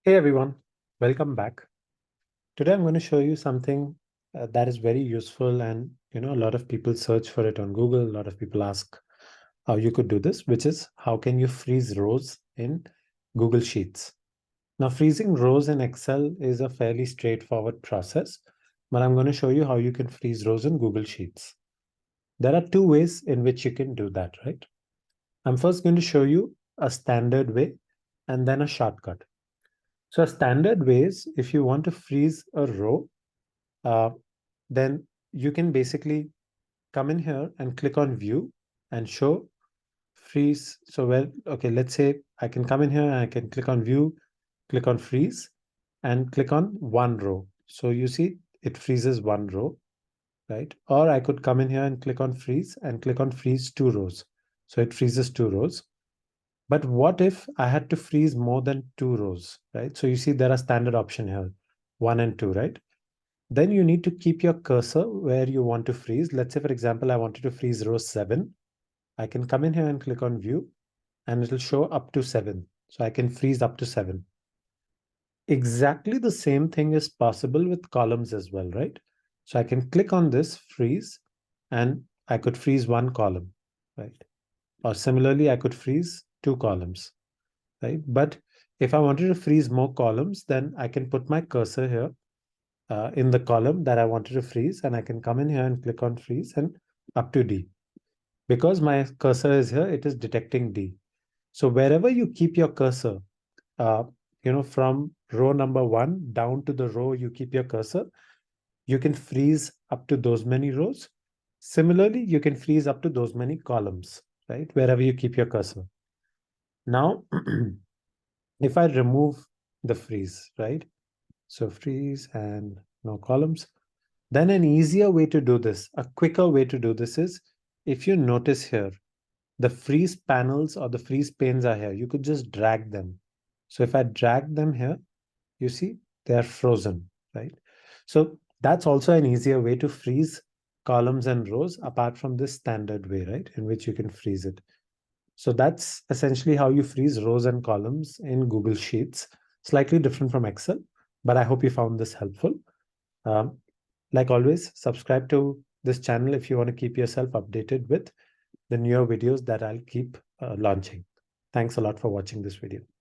Hey everyone, welcome back. Today I'm going to show you something that is very useful, and a lot of people search for it on Google. A lot of people ask how you could do this, which is how can you freeze rows in Google Sheets. Now, freezing rows in Excel is a fairly straightforward process, but I'm going to show you how you can freeze rows in Google Sheets. There are two ways in which you can do that, right? I'm first going to show you a standard way and then a shortcut. So a standard way is if you want to freeze a row, uh, then you can basically come in here and click on view and show freeze. So okay, let's say I can come in here and I can click on view, click on freeze and click on one row. So you see it freezes one row, right? Or I could come in here and click on freeze and click on freeze two rows. So it freezes two rows. But what if I had to freeze more than two rows, right? So you see there are standard option here, one and two, right? Then you need to keep your cursor where you want to freeze. Let's say, for example, I wanted to freeze row 7. I can come in here and click on view and it'll show up to 7. So I can freeze up to 7. Exactly the same thing is possible with columns as well, right? So I can click on this freeze and I could freeze one column, right? Or similarly, I could freeze two columns, right? But if I wanted to freeze more columns, then I can put my cursor here in the column that I wanted to freeze, and I can come in here and click on freeze and up to D. Because my cursor is here, it is detecting D. So wherever you keep your cursor, uh, from row number 1 down to the row you keep your cursor, you can freeze up to those many rows. Similarly, you can freeze up to those many columns, right? Wherever you keep your cursor. Now, if I remove the freeze, right? So freeze and no columns. Then an easier way to do this, a quicker way to do this is, if you notice here, the freeze panels or the freeze panes are here. You could just drag them. So if I drag them here, you see they are frozen, right? So that's also an easier way to freeze columns and rows apart from this standard way, right? In which you can freeze it. So that's essentially how you freeze rows and columns in Google Sheets. Slightly different from Excel, but I hope you found this helpful. Um, like always, subscribe to this channel if you want to keep yourself updated with the newer videos that I'll keep launching. Thanks a lot for watching this video.